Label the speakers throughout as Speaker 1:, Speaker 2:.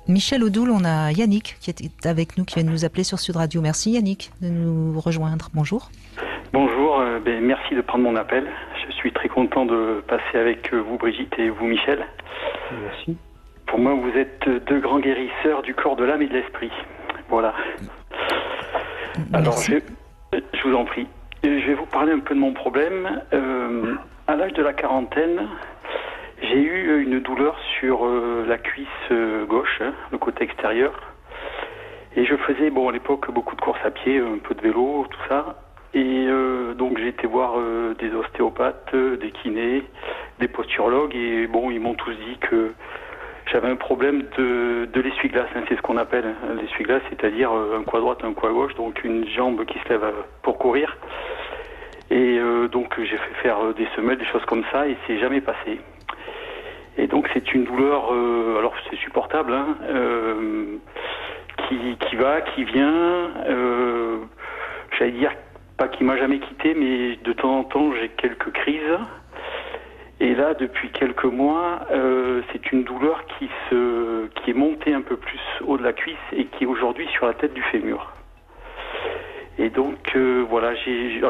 Speaker 1: Michel Odoul, on a Yannick qui est avec nous, qui vient de nous appeler sur Sud Radio. Merci Yannick de nous rejoindre. Bonjour.
Speaker 2: Bonjour, merci de prendre mon appel. Je suis très content de passer avec vous Brigitte et vous Michel.
Speaker 3: Merci.
Speaker 2: Pour moi, vous êtes deux grands guérisseurs du corps, de l'âme et de l'esprit. Voilà. Alors, je vous en prie. Je vais vous parler un peu de mon problème. À l'âge de la quarantaine, j'ai eu une douleur sur la cuisse gauche, le côté extérieur. Et je faisais, à l'époque, beaucoup de courses à pied, un peu de vélo, tout ça. Et donc j'ai été voir des ostéopathes, des kinés, des posturologues. Et ils m'ont tous dit que j'avais un problème de l'essuie-glace. C'est ce qu'on appelle l'essuie-glace, c'est-à-dire un coup à droite, un coup à gauche. Donc une jambe qui se lève pour courir. Et donc j'ai fait faire des semelles, des choses comme ça, et c'est jamais passé. Et donc c'est une douleur, alors c'est supportable, qui va, qui vient, j'allais dire pas qui m'a jamais quitté, mais de temps en temps j'ai quelques crises. Et là, depuis quelques mois, c'est une douleur qui est montée un peu plus haut de la cuisse et qui est aujourd'hui sur la tête du fémur. Et donc voilà, j'ai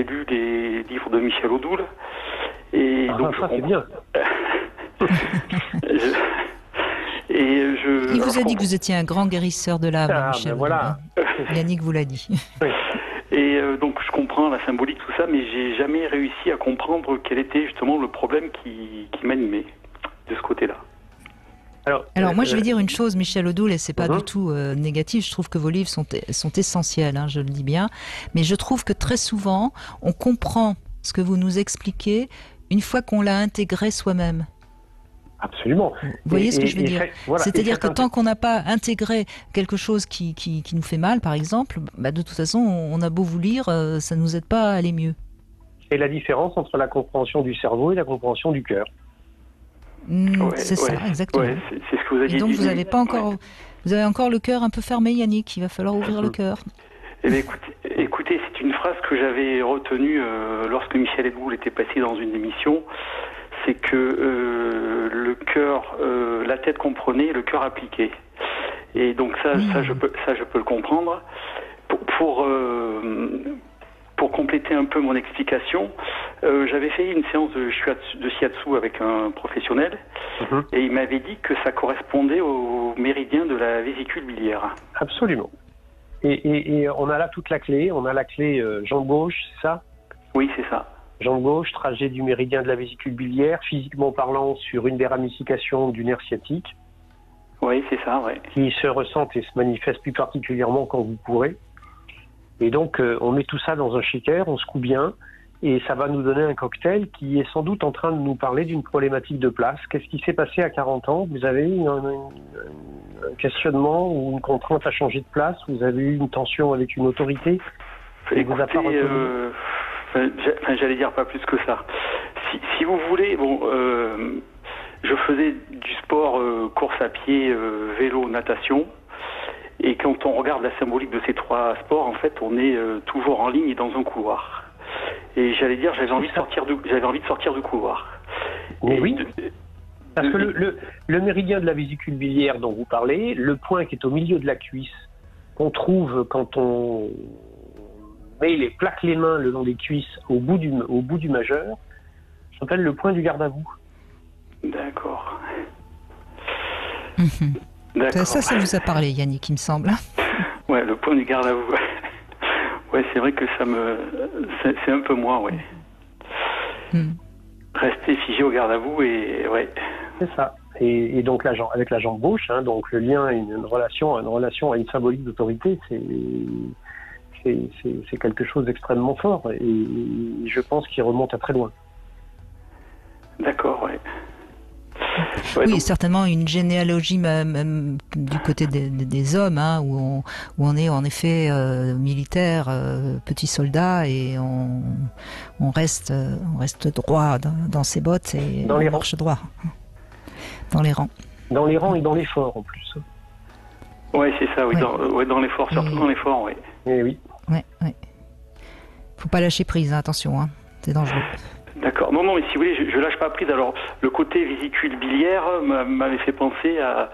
Speaker 2: lu les livres de Michel Odoul. Et donc
Speaker 3: ça c'est bien.
Speaker 1: Il vous a dit que vous étiez un grand guérisseur de l'âme, Michel.
Speaker 3: Voilà.
Speaker 1: Yannick vous l'a dit.
Speaker 3: Oui.
Speaker 2: Et donc je comprends la symbolique, tout ça, mais j'ai jamais réussi à comprendre quel était justement le problème qui m'animait de ce côté-là.
Speaker 1: Alors moi je vais dire une chose, Michel Odoul, et c'est pas du tout négatif, je trouve que vos livres sont essentiels, je le dis bien, mais je trouve que très souvent on comprend ce que vous nous expliquez une fois qu'on l'a intégré soi-même.
Speaker 3: Absolument.
Speaker 1: Vous voyez ce que je veux dire ? C'est-à-dire que tant qu'on n'a pas intégré quelque chose qui nous fait mal, par exemple, de toute façon, on a beau vous lire, ça ne nous aide pas à aller mieux.
Speaker 3: C'est la différence entre la compréhension du cerveau et la compréhension du cœur.
Speaker 1: C'est ça, exactement.
Speaker 2: Ouais, c'est ce que vous aviez dit.
Speaker 1: Et donc vous avez encore le cœur un peu fermé, Yannick. Il va falloir ouvrir le cœur.
Speaker 2: Eh bien, écoutez, c'est une phrase que j'avais retenue lorsque Michel Odoul était passé dans une émission. C'est que le cœur, la tête comprenait, le cœur appliquait. Et donc ça je peux le comprendre. Pour compléter un peu mon explication, j'avais fait une séance de shiatsu avec un professionnel, et il m'avait dit que ça correspondait au méridien de la vésicule biliaire.
Speaker 3: Absolument. Et on a là toute la clé. On a la clé jambe gauche, c'est ça ?
Speaker 2: Oui, c'est ça.
Speaker 3: Jambe gauche, trajet du méridien de la vésicule biliaire, physiquement parlant sur une des ramifications du nerf sciatique.
Speaker 2: Oui, c'est ça, oui.
Speaker 3: Qui se ressentent et se manifestent plus particulièrement quand vous courez. Et donc, on met tout ça dans un shaker, on secoue bien, et ça va nous donner un cocktail qui est sans doute en train de nous parler d'une problématique de place. Qu'est-ce qui s'est passé à 40 ans ? Vous avez eu un questionnement ou une contrainte à changer de place ? Vous avez eu une tension avec une autorité ?
Speaker 2: Écoutez, j'allais dire pas plus que ça. Si vous voulez, je faisais du sport, course à pied, vélo, natation. Et quand on regarde la symbolique de ces trois sports, en fait, on est toujours en ligne et dans un couloir. Et j'allais dire, j'avais envie de sortir du couloir.
Speaker 3: Mais oui. Parce que le méridien de la vésicule biliaire dont vous parlez, le point qui est au milieu de la cuisse, qu'on trouve quand on plaque les mains le long des cuisses au bout du majeur, s'appelle le point du garde à vous.
Speaker 2: D'accord.
Speaker 1: Ça vous a parlé, Yannick, il me semble.
Speaker 2: Ouais, le point du garde à vous. Ouais, c'est vrai que c'est un peu moi, ouais. Rester figé au garde à vous et ouais.
Speaker 3: C'est ça. Et donc avec la jambe gauche, donc le lien, une relation à une symbolique d'autorité, c'est quelque chose d'extrêmement fort et je pense qu'il remonte à très loin.
Speaker 2: D'accord, ouais.
Speaker 1: Oui, donc certainement une généalogie même du côté des hommes, où on est en effet militaire, petit soldat, et on reste droit dans ses bottes et
Speaker 3: dans les
Speaker 1: on marche droit dans les rangs.
Speaker 3: Dans les rangs et dans l'effort en plus.
Speaker 2: Oui, c'est ça, oui, dans l'effort, surtout dans l'effort, oui.
Speaker 3: Et oui.
Speaker 1: Ouais. Faut pas lâcher prise, attention, c'est dangereux.
Speaker 2: D'accord. Non, mais si vous voulez, je lâche pas prise. Alors, le côté vésicule biliaire m'avait fait penser à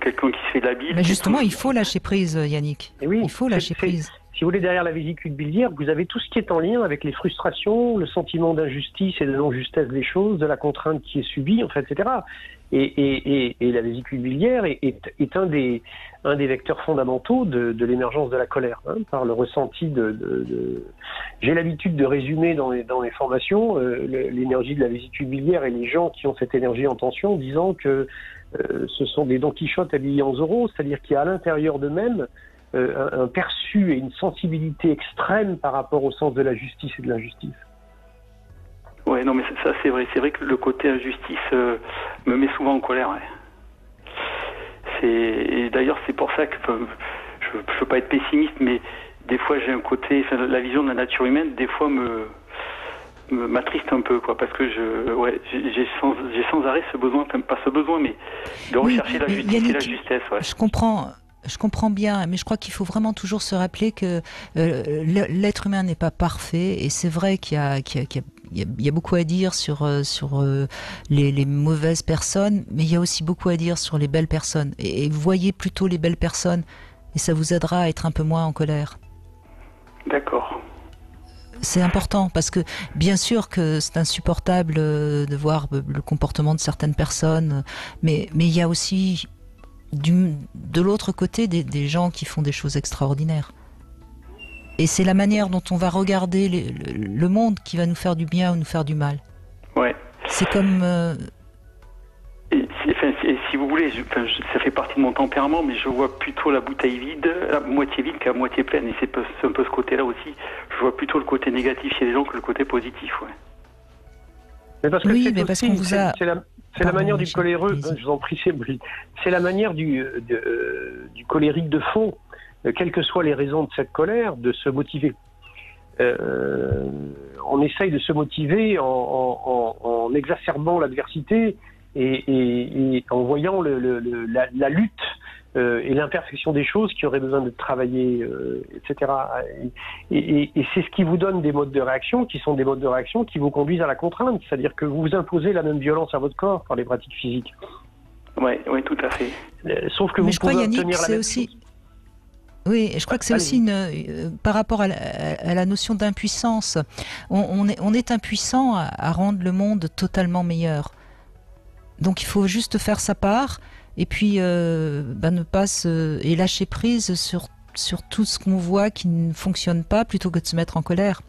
Speaker 2: quelqu'un qui se fait de la bile.
Speaker 1: Mais justement, il faut lâcher prise, Yannick.
Speaker 3: Et oui,
Speaker 1: il faut lâcher prise.
Speaker 3: Si vous voulez, derrière la vésicule biliaire, vous avez tout ce qui est en lien avec les frustrations, le sentiment d'injustice et de non-justesse des choses, de la contrainte qui est subie, en fait, etc. Et la vésicule biliaire est un des vecteurs fondamentaux de l'émergence de la colère, hein, par le ressenti J'ai l'habitude de résumer dans les formations l'énergie de la vésicule biliaire et les gens qui ont cette énergie en tension, disant que ce sont des Don Quichotte habillés en Zorro, c'est-à-dire qu'il y a à l'intérieur d'eux-mêmes un perçu et une sensibilité extrême par rapport au sens de la justice et de l'injustice.
Speaker 2: Ouais, non, mais ça c'est vrai. C'est vrai que le côté injustice me met souvent en colère. Ouais. Et d'ailleurs, c'est pour ça que je veux pas être pessimiste, mais des fois j'ai un côté, la vision de la nature humaine, des fois m'attriste un peu, quoi, parce que j'ai sans arrêt ce besoin, enfin pas ce besoin, mais de rechercher la justice Yannick, et la justesse. Ouais.
Speaker 1: Je comprends bien, mais je crois qu'il faut vraiment toujours se rappeler que l'être humain n'est pas parfait, et c'est vrai qu'il y a beaucoup à dire sur les mauvaises personnes, mais il y a aussi beaucoup à dire sur les belles personnes. Et voyez plutôt les belles personnes, et ça vous aidera à être un peu moins en colère.
Speaker 2: D'accord.
Speaker 1: C'est important, parce que bien sûr que c'est insupportable de voir le comportement de certaines personnes, mais il y a aussi de l'autre côté des gens qui font des choses extraordinaires. Et c'est la manière dont on va regarder le monde qui va nous faire du bien ou nous faire du mal.
Speaker 2: Ouais.
Speaker 1: C'est comme...
Speaker 2: si vous voulez, ça fait partie de mon tempérament, mais je vois plutôt la bouteille vide, la moitié vide qu'à moitié pleine. Et c'est un peu ce côté-là aussi. Je vois plutôt le côté négatif chez les gens que le côté positif. Ouais.
Speaker 3: Mais parce que
Speaker 1: oui, mais parce qu'on vous a...
Speaker 3: C'est la manière du coléreux, je vous en prie, c'est la manière du colérique de fond, quelles que soient les raisons de cette colère, de se motiver. On essaye de se motiver en exacerbant l'adversité et en voyant la lutte et l'imperfection des choses qui auraient besoin d'être travaillées, etc. Et c'est ce qui vous donne des modes de réaction qui sont des modes de réaction qui vous conduisent à la contrainte, c'est-à-dire que vous imposez la même violence à votre corps par les pratiques physiques.
Speaker 2: Oui, tout à fait.
Speaker 3: Sauf que vous pouvez obtenir la même chose.
Speaker 1: Oui, je crois que c'est aussi par rapport à la notion d'impuissance. On est impuissant à rendre le monde totalement meilleur. Donc il faut juste faire sa part et puis ne pas et lâcher prise sur tout ce qu'on voit qui ne fonctionne pas plutôt que de se mettre en colère.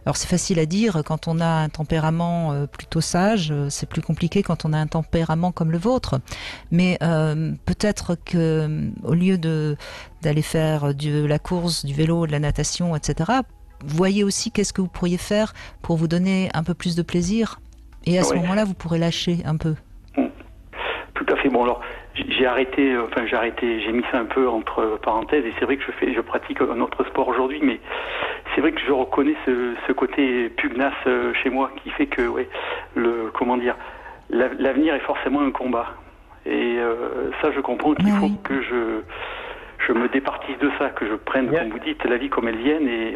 Speaker 1: Alors c'est facile à dire quand on a un tempérament plutôt sage, c'est plus compliqué quand on a un tempérament comme le vôtre. Mais peut-être que au lieu d'aller faire de la course, du vélo, de la natation, etc., voyez aussi qu'est-ce que vous pourriez faire pour vous donner un peu plus de plaisir. Et à ce moment-là, vous pourrez lâcher un peu.
Speaker 2: Tout à fait. Bon, alors, j'ai arrêté, j'ai mis ça un peu entre parenthèses, et c'est vrai que je pratique un autre sport aujourd'hui, mais c'est vrai que je reconnais ce côté pugnace chez moi qui fait que, l'avenir est forcément un combat. Et ça, je comprends qu'il faut que je me départisse de ça, que je prenne, comme vous dites, la vie comme elle vienne et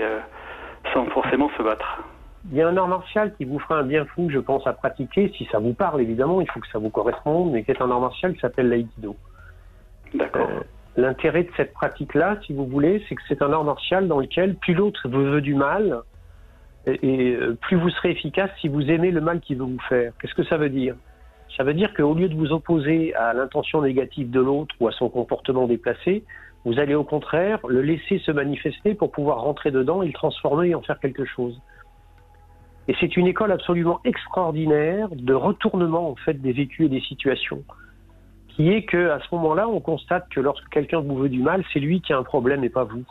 Speaker 2: sans forcément se battre.
Speaker 3: Il y a un art martial qui vous fera un bien fou, je pense, à pratiquer, si ça vous parle, évidemment, il faut que ça vous corresponde, mais qui est un art martial qui s'appelle l'aïkido.
Speaker 2: D'accord.
Speaker 3: L'intérêt de cette pratique-là, si vous voulez, c'est que c'est un art martial dans lequel plus l'autre vous veut du mal, et plus vous serez efficace si vous aimez le mal qu'il veut vous faire. Qu'est-ce que ça veut dire ? Ça veut dire qu'au lieu de vous opposer à l'intention négative de l'autre ou à son comportement déplacé, vous allez au contraire le laisser se manifester pour pouvoir rentrer dedans et le transformer et en faire quelque chose. Et c'est une école absolument extraordinaire de retournement en fait des vécus et des situations, qui est que à ce moment-là, on constate que lorsque quelqu'un vous veut du mal, c'est lui qui a un problème et pas vous.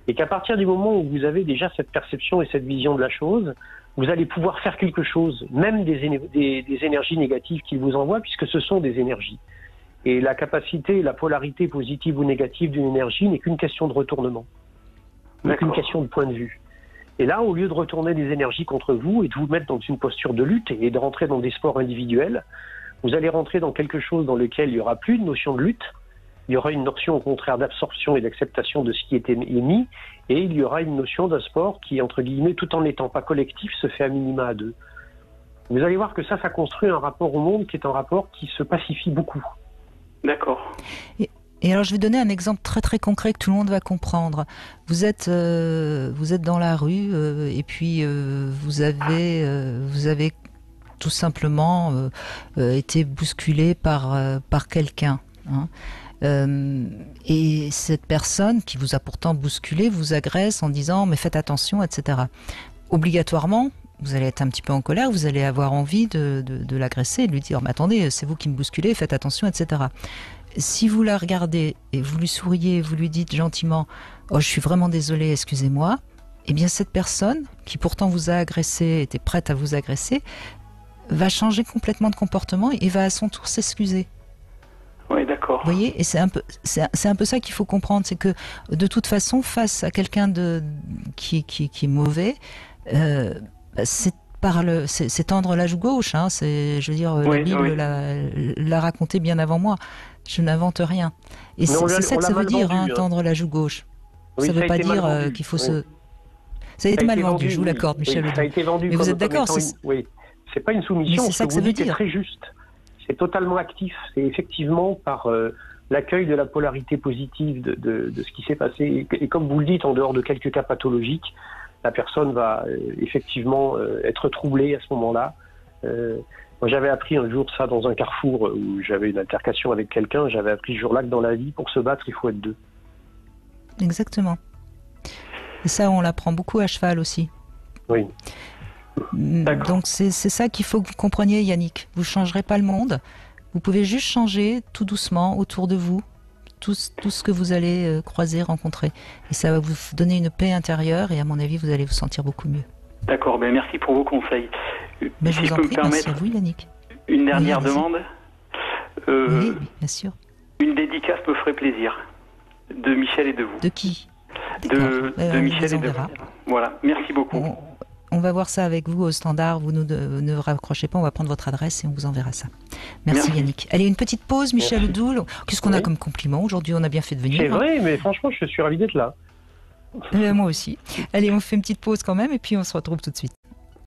Speaker 3: Et qu'à partir du moment où vous avez déjà cette perception et cette vision de la chose, vous allez pouvoir faire quelque chose, même des énergies négatives qu'il vous envoie, puisque ce sont des énergies. Et la capacité, la polarité positive ou négative d'une énergie n'est qu'une question de retournement, n'est qu'une question de point de vue. Et là, au lieu de retourner des énergies contre vous et de vous mettre dans une posture de lutte et de rentrer dans des sports individuels, vous allez rentrer dans quelque chose dans lequel il n'y aura plus de notion de lutte, il y aura une notion au contraire d'absorption et d'acceptation de ce qui est émis, et il y aura une notion d'un sport qui, entre guillemets, tout en n'étant pas collectif, se fait à minima à deux. Vous allez voir que ça construit un rapport au monde qui est un rapport qui se pacifie beaucoup.
Speaker 2: D'accord.
Speaker 1: Et alors je vais donner un exemple très très concret que tout le monde va comprendre. Vous êtes dans la rue et puis vous avez tout simplement été bousculé par quelqu'un. Hein. Et cette personne qui vous a pourtant bousculé vous agresse en disant mais faites attention, etc. Obligatoirement, vous allez être un petit peu en colère, vous allez avoir envie de l'agresser, de lui dire mais attendez, c'est vous qui me bousculez, faites attention, etc. Si vous la regardez et vous lui souriez, vous lui dites gentiment « Oh, je suis vraiment désolée, excusez-moi », eh bien cette personne, qui pourtant vous a agressé, était prête à vous agresser, va changer complètement de comportement et va à son tour s'excuser.
Speaker 2: Oui, d'accord.
Speaker 1: Vous voyez, et c'est un peu ça qu'il faut comprendre, c'est que de toute façon, face à quelqu'un qui est mauvais, c'est tendre la joue gauche. Hein, je veux dire, la Bible l'a raconté bien avant moi. Je n'invente rien. Et c'est ça que ça veut dire, hein, tendre la joue gauche. Oui, ça ne veut pas dire qu'il faut se... Ça a été mal vendu, je vous l'accorde, Michel.
Speaker 3: Oui, ça a été vendu.
Speaker 1: Mais vous êtes d'accord?
Speaker 3: Oui, c'est pas une soumission.
Speaker 1: C'est ça que ça veut dire.
Speaker 3: C'est très juste. C'est totalement actif. C'est effectivement par l'accueil de la polarité positive de ce qui s'est passé. Et comme vous le dites, en dehors de quelques cas pathologiques, la personne va effectivement être troublée à ce moment-là. Moi, j'avais appris un jour ça dans un carrefour où j'avais une altercation avec quelqu'un. J'avais appris ce jour-là que dans la vie, pour se battre, il faut être deux.
Speaker 1: Exactement. Et ça, on l'apprend beaucoup à cheval aussi.
Speaker 3: Oui.
Speaker 1: Donc c'est ça qu'il faut que vous compreniez, Yannick. Vous ne changerez pas le monde. Vous pouvez juste changer tout doucement autour de vous tout ce que vous allez croiser, rencontrer. Et ça va vous donner une paix intérieure et à mon avis, vous allez vous sentir beaucoup mieux.
Speaker 2: D'accord, ben merci pour vos conseils.
Speaker 1: Mais je vous en prie, merci à vous, Yannick.
Speaker 2: Une dernière demande.
Speaker 1: Oui, bien sûr.
Speaker 2: Une dédicace me ferait plaisir. De Michel et de vous.
Speaker 1: De qui?
Speaker 2: De Michel et de vous. Voilà, merci beaucoup.
Speaker 1: On va voir ça avec vous au standard. Vous ne raccrochez pas, on va prendre votre adresse et on vous enverra ça. Merci. Yannick. Allez, une petite pause, Michel Odoul. Qu'est-ce qu'on a comme compliment? Aujourd'hui, on a bien fait de venir.
Speaker 3: C'est vrai, mais franchement, je suis ravi d'être là.
Speaker 1: Moi aussi. Allez, on fait une petite pause quand même et puis on se retrouve tout de suite.